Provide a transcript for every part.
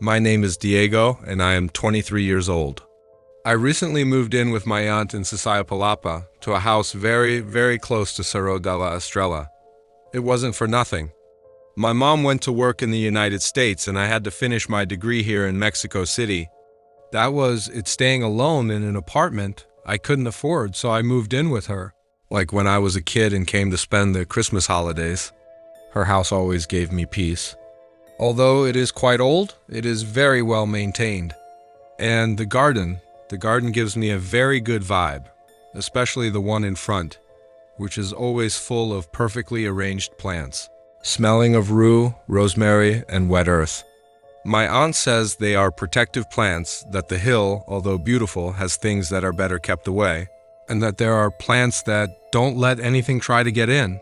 My name is Diego, and I am 23 years old. I recently moved in with my aunt in Sayapalapa to a house very, very close to Cerro de la Estrella. It wasn't for nothing. My mom went to work in the United States, and I had to finish my degree here in Mexico City. It's staying alone in an apartment I couldn't afford, so I moved in with her. Like when I was a kid and came to spend the Christmas holidays. Her house always gave me peace. Although it is quite old, it is very well maintained. And the garden gives me a very good vibe, especially the one in front, which is always full of perfectly arranged plants, smelling of rue, rosemary, and wet earth. My aunt says they are protective plants, that the hill, although beautiful, has things that are better kept away, and that there are plants that don't let anything try to get in.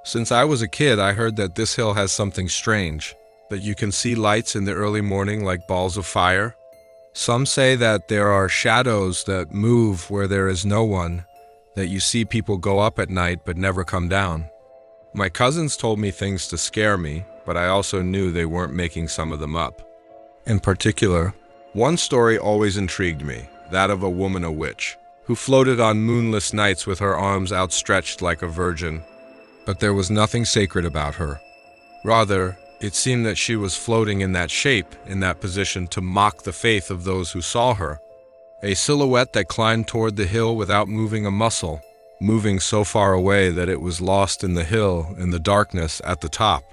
Since I was a kid, I heard that this hill has something strange, that you can see lights in the early morning like balls of fire. Some say that there are shadows that move where there is no one, that you see people go up at night but never come down. My cousins told me things to scare me, but I also knew they weren't making some of them up. In particular, one story always intrigued me, that of a woman, a witch, who floated on moonless nights with her arms outstretched like a virgin. But there was nothing sacred about her. Rather, it seemed that she was floating in that shape, in that position, to mock the faith of those who saw her. A silhouette that climbed toward the hill without moving a muscle, moving so far away that it was lost in the hill, in the darkness at the top.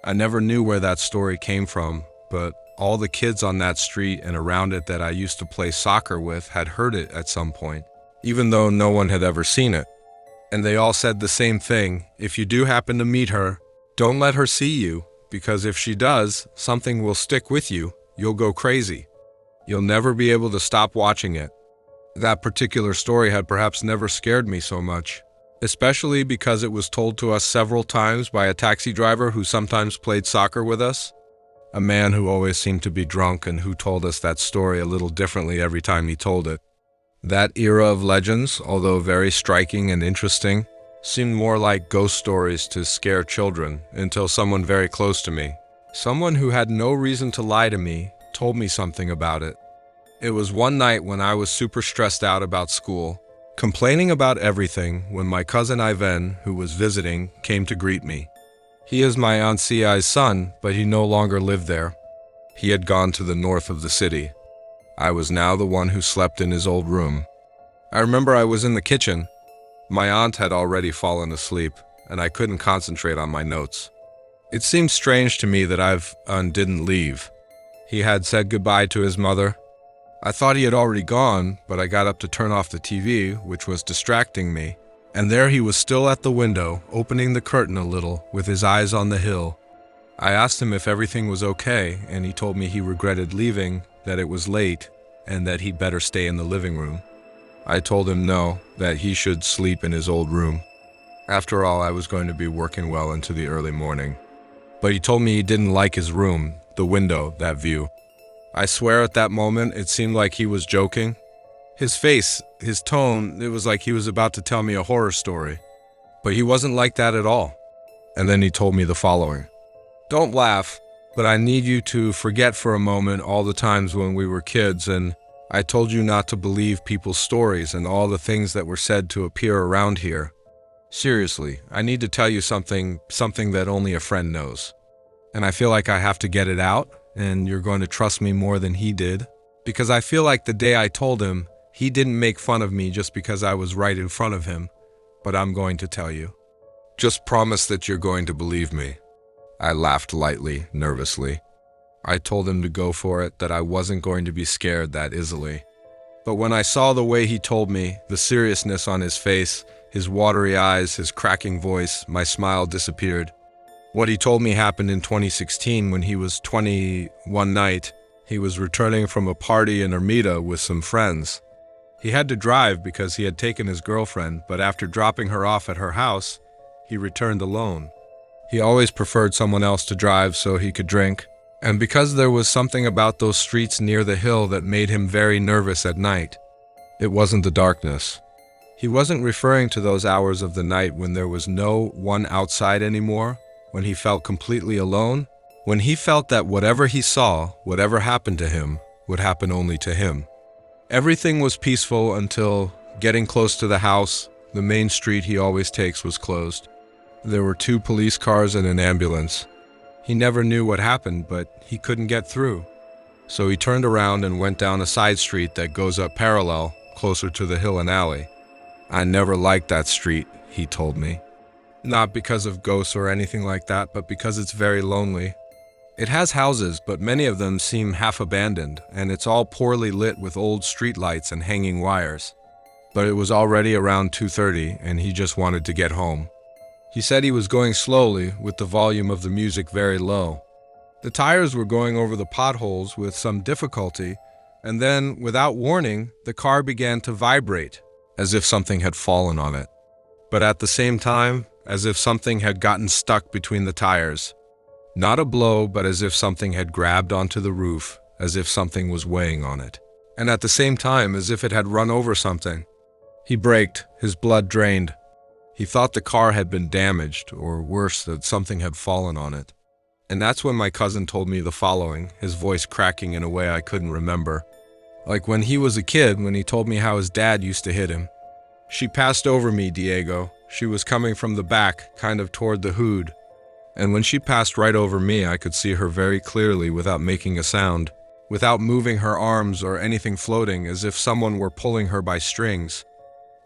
I never knew where that story came from, but all the kids on that street and around it that I used to play soccer with had heard it at some point, even though no one had ever seen it. And they all said the same thing: if you do happen to meet her, don't let her see you, because if she does, something will stick with you. You'll go crazy. You'll never be able to stop watching it. That particular story had perhaps never scared me so much, especially because it was told to us several times by a taxi driver who sometimes played soccer with us, a man who always seemed to be drunk and who told us that story a little differently every time he told it. That era of legends, although very striking and interesting, seemed more like ghost stories to scare children until someone very close to me, someone who had no reason to lie to me, told me something about it. It was one night when I was super stressed out about school, complaining about everything, when my cousin Ivan, who was visiting, came to greet me. He is my Aunt Cia's son, but he no longer lived there. He had gone to the north of the city. I was now the one who slept in his old room. I remember I was in the kitchen. My aunt had already fallen asleep, and I couldn't concentrate on my notes. It seemed strange to me that Ivan didn't leave. He had said goodbye to his mother. I thought he had already gone, but I got up to turn off the TV, which was distracting me, and there he was still at the window, opening the curtain a little, with his eyes on the hill. I asked him if everything was okay, and he told me he regretted leaving, that it was late, and that he'd better stay in the living room. I told him no, that he should sleep in his old room. After all, I was going to be working well into the early morning. But he told me he didn't like his room, the window, that view. I swear at that moment it seemed like he was joking. His face, his tone, it was like he was about to tell me a horror story. But he wasn't like that at all. And then he told me the following: "Don't laugh, but I need you to forget for a moment all the times when we were kids and I told you not to believe people's stories and all the things that were said to appear around here. Seriously, I need to tell you something that only a friend knows. And I feel like I have to get it out, and you're going to trust me more than he did. Because I feel like the day I told him, he didn't make fun of me just because I was right in front of him, but I'm going to tell you. Just promise that you're going to believe me." I laughed lightly, nervously. I told him to go for it, that I wasn't going to be scared that easily. But when I saw the way he told me, the seriousness on his face, his watery eyes, his cracking voice, my smile disappeared. What he told me happened in 2016 when he was 20 one night. He was returning from a party in Ermita with some friends. He had to drive because he had taken his girlfriend, but after dropping her off at her house, he returned alone. He always preferred someone else to drive so he could drink, and because there was something about those streets near the hill that made him very nervous at night. It wasn't the darkness. He wasn't referring to those hours of the night when there was no one outside anymore, when he felt completely alone. When he felt that whatever he saw, whatever happened to him, would happen only to him. Everything was peaceful until, getting close to the house, the main street he always takes was closed. There were 2 police cars and an ambulance. He never knew what happened, but he couldn't get through. So he turned around and went down a side street that goes up parallel, closer to the hill and alley. I never liked that street, he told me. Not because of ghosts or anything like that, but because it's very lonely. It has houses, but many of them seem half abandoned, and it's all poorly lit with old street lights and hanging wires. But it was already around 2:30, and he just wanted to get home. He said he was going slowly, with the volume of the music very low. The tires were going over the potholes with some difficulty, and then, without warning, the car began to vibrate, as if something had fallen on it. But at the same time, as if something had gotten stuck between the tires. Not a blow, but as if something had grabbed onto the roof, as if something was weighing on it. And at the same time, as if it had run over something. He braked, his blood drained. He thought the car had been damaged, or worse, that something had fallen on it. And that's when my cousin told me the following, his voice cracking in a way I couldn't remember. Like when he was a kid, when he told me how his dad used to hit him. She passed over me, Diego. She was coming from the back, kind of toward the hood. And when she passed right over me, I could see her very clearly without making a sound, without moving her arms or anything floating, as if someone were pulling her by strings.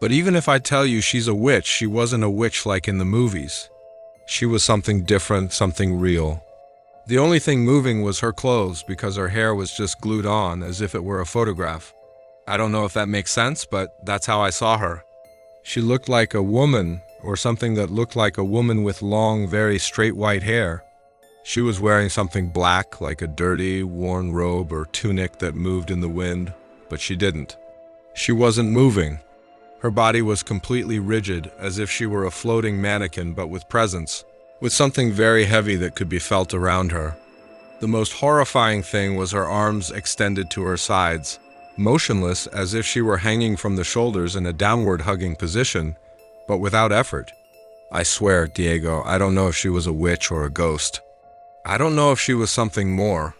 But even if I tell you she's a witch, she wasn't a witch like in the movies. She was something different, something real. The only thing moving was her clothes because her hair was just glued on as if it were a photograph. I don't know if that makes sense, but that's how I saw her. She looked like a woman, or something that looked like a woman with long, very straight white hair. She was wearing something black, like a dirty, worn robe or tunic that moved in the wind, but she didn't. She wasn't moving. Her body was completely rigid, as if she were a floating mannequin but with presence, with something very heavy that could be felt around her. The most horrifying thing was her arms extended to her sides, motionless as if she were hanging from the shoulders in a downward hugging position, but without effort. I swear, Diego, I don't know if she was a witch or a ghost. I don't know if she was something more.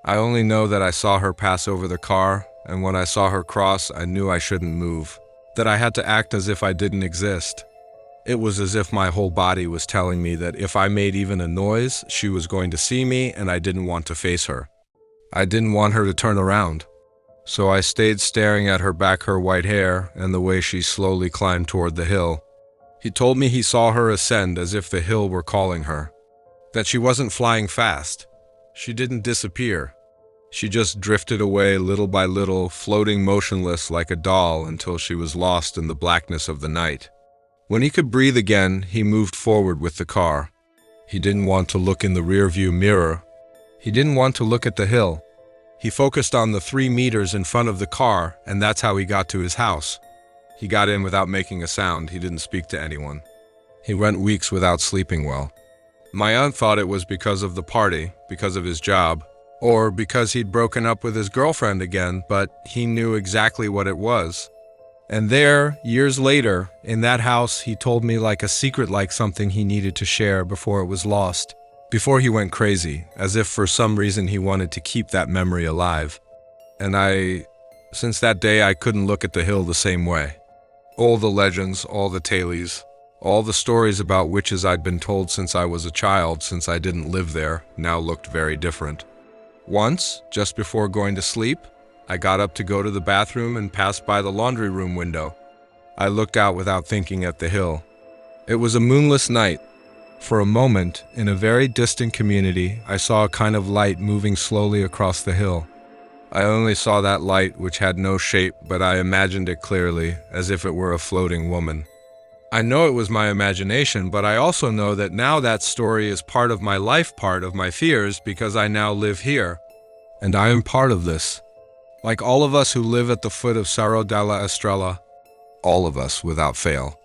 I only know that I saw her pass over the car, and when I saw her cross, I knew I shouldn't move. That I had to act as if I didn't exist. It was as if my whole body was telling me that if I made even a noise, she was going to see me and I didn't want to face her. I didn't want her to turn around. So I stayed staring at her back, her white hair, and the way she slowly climbed toward the hill. He told me he saw her ascend as if the hill were calling her. That she wasn't flying fast. She didn't disappear. She just drifted away little by little, floating motionless like a doll until she was lost in the blackness of the night. When he could breathe again, he moved forward with the car. He didn't want to look in the rearview mirror. He didn't want to look at the hill. He focused on the 3 meters in front of the car, and that's how he got to his house. He got in without making a sound. He didn't speak to anyone. He went weeks without sleeping well. My aunt thought it was because of the party, because of his job, or because he'd broken up with his girlfriend again, but he knew exactly what it was. And there, years later, in that house, he told me like a secret, like something he needed to share before it was lost, before he went crazy, as if for some reason he wanted to keep that memory alive. And since that day, I couldn't look at the hill the same way. All the legends, all the tales, all the stories about witches I'd been told since I was a child, since I didn't live there, now looked very different. Once, just before going to sleep, I got up to go to the bathroom and passed by the laundry room window. I looked out without thinking at the hill. It was a moonless night. For a moment, in a very distant community, I saw a kind of light moving slowly across the hill. I only saw that light, which had no shape, but I imagined it clearly, as if it were a floating woman. I know it was my imagination, but I also know that now that story is part of my life, part of my fears, because I now live here. And I am part of this. Like all of us who live at the foot of Cerro de la Estrella, all of us without fail.